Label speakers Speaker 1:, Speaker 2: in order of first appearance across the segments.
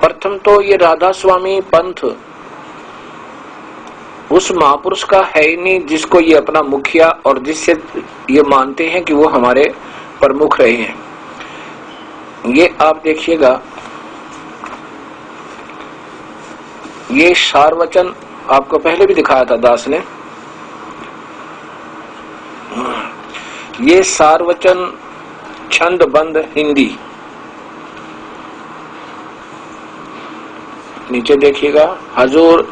Speaker 1: प्रथम तो ये राधा स्वामी पंथ उस महापुरुष का है ही नहीं जिसको ये अपना मुखिया और जिससे ये मानते हैं कि वो हमारे प्रमुख रहे हैं। ये आप देखिएगा, ये सारवचन आपको पहले भी दिखाया था दास ने। ये सारवचन छंदबंद हिंदी, नीचे देखिएगा हजूर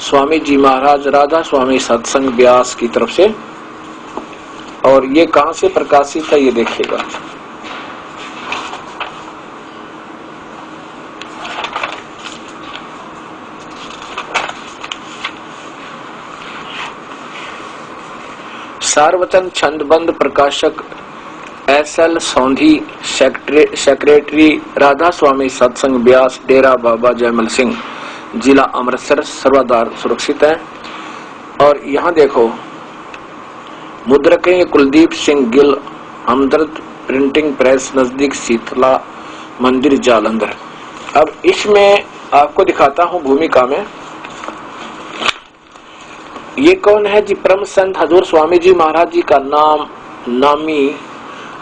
Speaker 1: स्वामी जी महाराज राधा स्वामी सत्संग व्यास की तरफ से। और ये कहां से प्रकाशित है ये देखिएगा, सारवचन छंदबंद प्रकाशक SL सौंधी, सेक्रेटरी राधा स्वामी सत्संग व्यास, डेरा बाबा जयमल सिंह, जिला अमृतसर, सर्वाधार सुरक्षित है। और यहाँ देखो मुद्रकें कुलदीप सिंह गिल, हमदर्द प्रिंटिंग प्रेस, नजदीक शीतला मंदिर जालंधर। अब इसमें आपको दिखाता हूँ भूमिका में ये कौन है जी। परम संत हजूर स्वामी जी महाराज जी का नाम नामी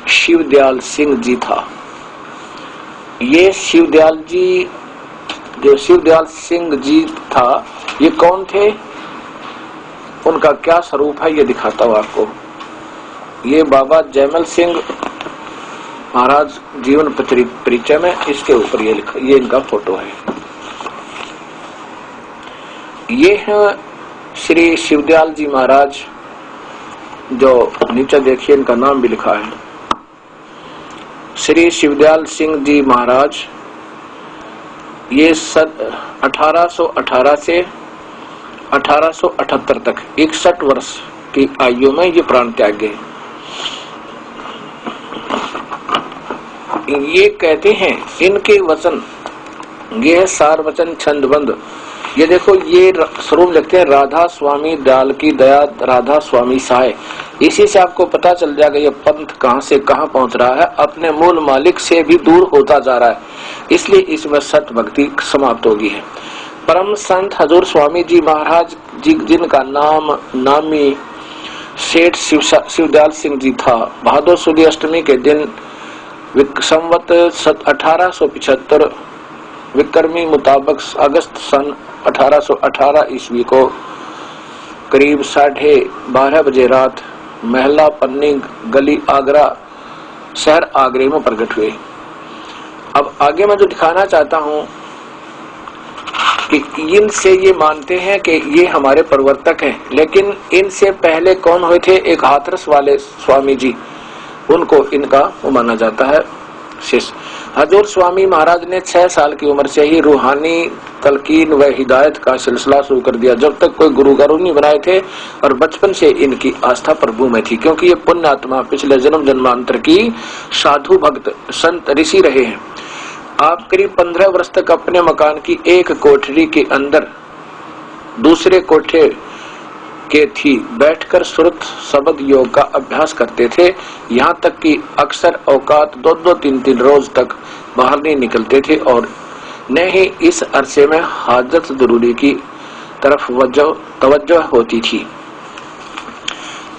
Speaker 1: शिवदयाल सिंह जी था। ये शिवदयाल जी, जो शिवदयाल सिंह जी था, ये कौन थे, उनका क्या स्वरूप है ये दिखाता हूं आपको। ये बाबा जयमल सिंह महाराज जीवन परिचय में इसके ऊपर ये लिखा, ये इनका फोटो है। ये है श्री शिवदयाल जी महाराज, जो नीचे देखिए इनका नाम भी लिखा है, श्री शिवदयाल सिंह जी महाराज। ये 1818 से 1878 तक 61 वर्ष की आयु में ये प्राण त्याग गए। ये कहते हैं इनके वचन, ये है सारवचन छंदबंद। ये देखो ये स्वरूप लिखते हैं राधा स्वामी दयाल की दया, राधा स्वामी सहाय। इसी से आपको पता चल जाएगा ये पंथ कहां से कहां पहुंच रहा है, अपने मूल मालिक से भी दूर होता जा रहा है। इसलिए इसमें सत भक्ति समाप्त होगी है। परम संत हजूर स्वामी जी महाराज जी, जिनका नाम नामी सेठ शिवदयाल सिंह जी था, भादो सुदी अष्टमी के दिन संवत 1875 विक्रमी मुताबिक अगस्त सन 1818 ईस्वी को करीब 12:30 बजे रात महला पन्नी गली आगरा शहर आगरे में प्रकट हुए। अब आगे मैं जो दिखाना चाहता हूं कि इनसे ये मानते हैं कि ये हमारे प्रवर्तक हैं, लेकिन इनसे पहले कौन हुए थे, एक हाथरस वाले स्वामी जी, उनको इनका माना जाता है शिष्य। हजूर स्वामी महाराज ने 6 साल की उम्र से ही रूहानी तलकीन व हिदायत का सिलसिला शुरू कर दिया। जब तक कोई गुरुगारू नहीं बनाए थे और बचपन से इनकी आस्था प्रभु में थी, क्योंकि ये पुण्य आत्मा पिछले जन्म जन्मांतर की साधु भक्त संत ऋषि रहे हैं। आप करीब 15 वर्ष तक अपने मकान की एक कोठरी के अंदर दूसरे कोठे के थी बैठकर सुरत शब्द योग का अभ्यास करते थे। यहाँ तक कि अक्सर औकात 2-2, 3-3 रोज तक बाहर नहीं निकलते थे और न ही इस अरसे में हाजत जरूरी की तरफ तवज्जो होती थी।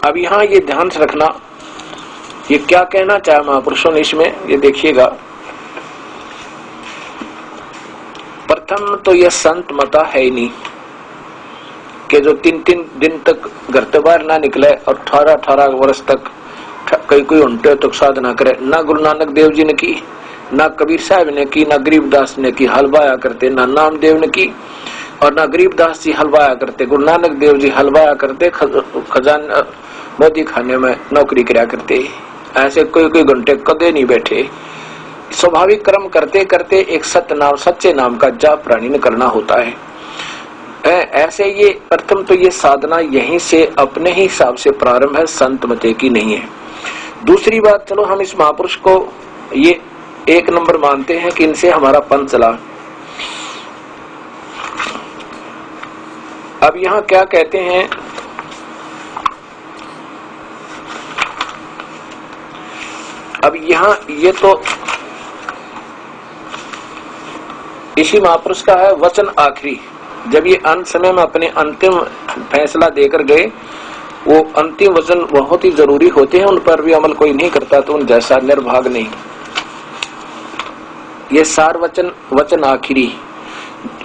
Speaker 1: अब यहाँ ये ध्यान से रखना, ये क्या कहना चाहे महापुरुषों ने इसमें, ये देखिएगा। प्रथम तो यह संत मता है ही नहीं कि जो 3-3 दिन तक घर से बाहर ना निकले और 18-18 वर्ष तक कोई घंटे तक साधना करे। ना गुरु नानक देव जी ने की, ना कबीर साहब ने की, ना गरीबदास ने की, हलवाया करते, ना नामदेव ने की और ना गरीबदास जी हलवाया करते। गुरु नानक देव जी हलवाया करते, खजाना मोदी खाने में नौकरी कराया करते। ऐसे कोई घंटे कदे नहीं बैठे। स्वाभाविक कर्म करते करते एक सत्य नाम, सच्चे नाम का जाप प्राणी ने करना होता है। ऐसे ये प्रथम तो ये साधना यहीं से अपने ही हिसाब से प्रारंभ है, संत मते की नहीं है। दूसरी बात, चलो हम इस महापुरुष को ये 1 नंबर मानते हैं कि इनसे हमारा पंथ चला। अब यहाँ क्या कहते हैं, अब यहाँ ये तो इसी महापुरुष का है वचन आखिरी। जब ये अंत समय में अपने अंतिम फैसला देकर गए, वो अंतिम वचन बहुत ही जरूरी होते हैं, उन पर भी अमल कोई नहीं करता तो उन जैसा निर्भाग नहीं। ये सार वचन, वचन आखिरी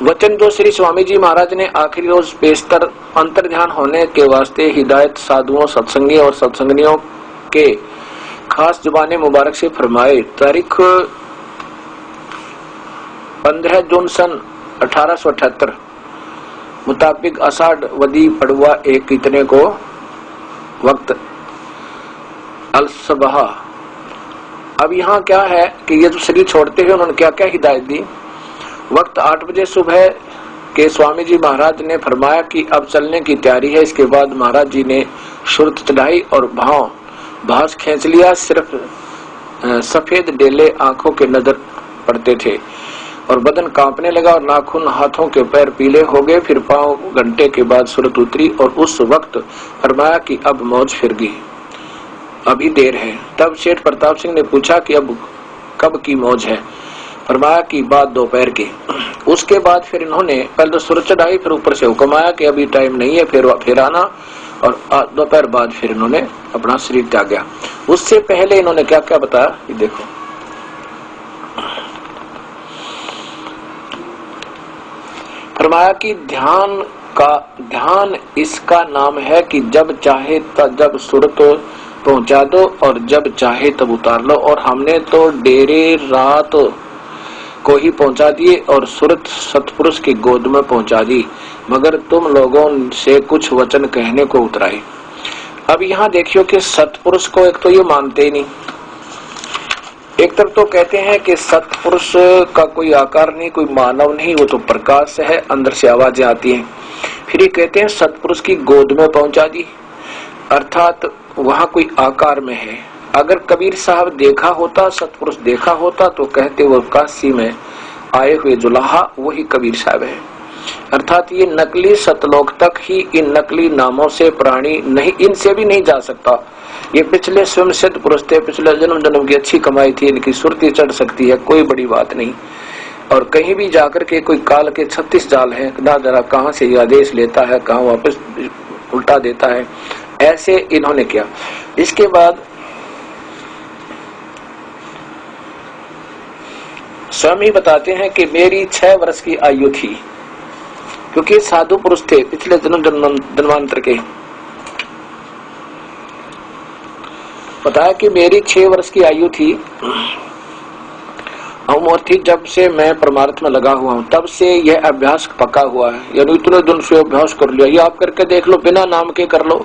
Speaker 1: वचन जो श्री स्वामी जी महाराज ने आखिरी रोज पेशतर अंतर ध्यान होने के वास्ते हिदायत साधुओं, सत्संगी और सत्संगनियों के खास जुबाने मुबारक से फरमाए। तारीख 15 जून सन 1878 मुताबिक आषाढ़ वदी पड़ुआ एक इतने को वक्त अलसबहा। अब यहाँ क्या है कि ये जो शरीर छोड़ते हुए उन्होंने क्या क्या हिदायत दी। वक्त 8 बजे सुबह के स्वामी जी महाराज ने फरमाया कि अब चलने की तैयारी है। इसके बाद महाराज जी ने सुरत चढ़ाई और भास खींच लिया। सिर्फ सफेद डेले आंखों के नजर पड़ते थे और बदन कांपने लगा और नाखून, हाथों के पैर पीले हो गए। फिर पांव घंटे के बाद सुरत उतरी और उस वक्त फरमाया कि अब मौज फिर गई, अभी देर है। तब सेठ प्रताप सिंह ने पूछा कि अब कब की मौज है? फरमाया कि बाद दोपहर की। उसके बाद फिर इन्होंने पहले तो सुरत चढ़ाई, फिर ऊपर से हुक्म आया कि अभी टाइम नहीं है, फिर आना, और दोपहर बाद फिर इन्होंने अपना शरीर त्यागा। उससे पहले इन्होंने क्या क्या बताया, ये देखो। फरमाया कि ध्यान इसका नाम है कि जब चाहे जब सुरत पहुंचा दो और जब चाहे तब उतार लो। और हमने तो डेरे रात को ही पहुंचा दिए और सुरत सतपुरुष की गोद में पहुंचा दी, मगर तुम लोगों से कुछ वचन कहने को उतराए। अब यहाँ देखियो कि सतपुरुष को एक तो ये मानते ही नहीं। एक तरफ तो कहते हैं कि सतपुरुष का कोई आकार नहीं, कोई मानव नहीं, वो तो प्रकाश है, अंदर से आवाजें आती हैं। फिर ये कहते हैं सतपुरुष की गोद में पहुंचा दी, अर्थात वहां कोई आकार में है। अगर कबीर साहब देखा होता, सतपुरुष देखा होता, तो कहते वो काशी में आए हुए जुलाहा वही कबीर साहब है। अर्थात ये नकली सतलोक तक ही इन नकली नामों से प्राणी नहीं, इनसे भी नहीं जा सकता। ये पिछले स्वयं सिद्ध पुरुष थे, पिछले जन्म जन्म की अच्छी कमाई थी, इनकी सुरती चढ़ सकती है, कोई बड़ी बात नहीं। और कहीं भी जाकर के कोई काल के 36 जाल है, ना जरा कहां से ये आदेश लेता है, कहां वापस उल्टा देता है, ऐसे इन्होंने किया। इसके बाद स्वामी बताते हैं कि मेरी 6 वर्ष की आयु थी, क्योंकि साधु पुरुष थे पिछले जन्मांतर के। बताया कि मेरी 6 वर्ष की आयु थी, उम्र थी जब से मैं परमार्थ में लगा हुआ हूँ। तब से यह अभ्यास पक्का हुआ है, यानी इतने दिन से अभ्यास कर लिया। ये आप करके देख लो, बिना नाम के कर लो,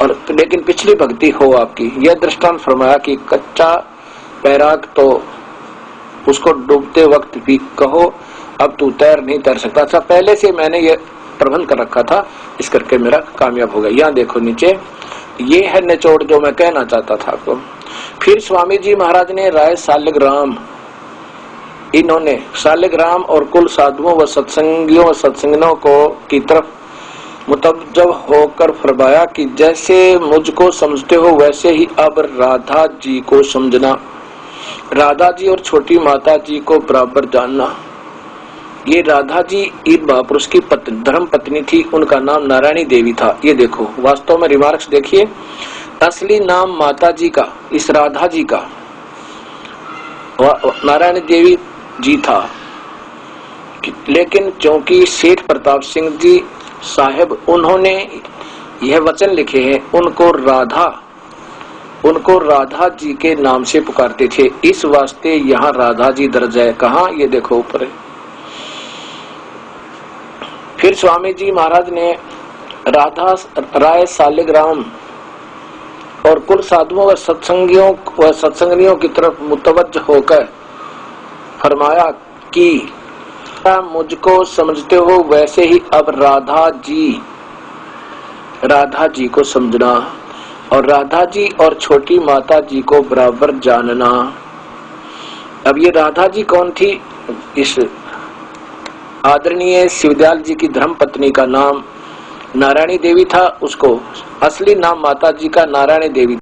Speaker 1: और लेकिन पिछली भक्ति हो आपकी। यह दृष्टांत फरमाया कि कच्चा पैराग तो उसको डूबते वक्त भी कहो अब तू तैर नहीं तैर सकता। अच्छा, पहले से मैंने ये प्रबंध कर रखा था, इस करके मेरा कामयाब हो गया। यहाँ देखो नीचे, ये है निचोड़ जो मैं कहना चाहता था आपको। फिर स्वामी जी महाराज ने राय सालिग्राम, इन्होंने सालिग्राम और कुल साधुओं व सत्संगियों व सत्संगियों को की तरफ मुतवज्जह होकर फरमाया कि जैसे मुझको समझते हो वैसे ही अब राधा जी को समझना, राधा जी और छोटी माता जी को बराबर जानना। ये राधा जी इन महापुरुष की धर्म पत्नी थी, उनका नाम नारायणी देवी था। ये देखो, वास्तव में रिमार्क्स देखिए, असली नाम माता जी का, इस राधा जी का नारायणी देवी जी था, लेकिन क्योंकि सेठ प्रताप सिंह जी साहब उन्होंने यह वचन लिखे हैं, उनको राधा जी के नाम से पुकारते थे, इस वास्ते यहाँ राधा जी दर्ज है। कहाँ? ये देखो ऊपर है। फिर स्वामी जी महाराज ने राधा राय सालिग्राम और कुल साधुओं व सत्संगियों की तरफ मुतवज्जह होकर फरमाया कि मुझको समझते हो वैसे ही अब राधा जी को समझना और राधा जी और छोटी माता जी को बराबर जानना। अब ये राधा जी कौन थी? इस आदरणीय शिवदयाल जी की धर्म पत्नी का नाम नारायणी देवी था, उसको असली नाम माता जी का नारायणी देवी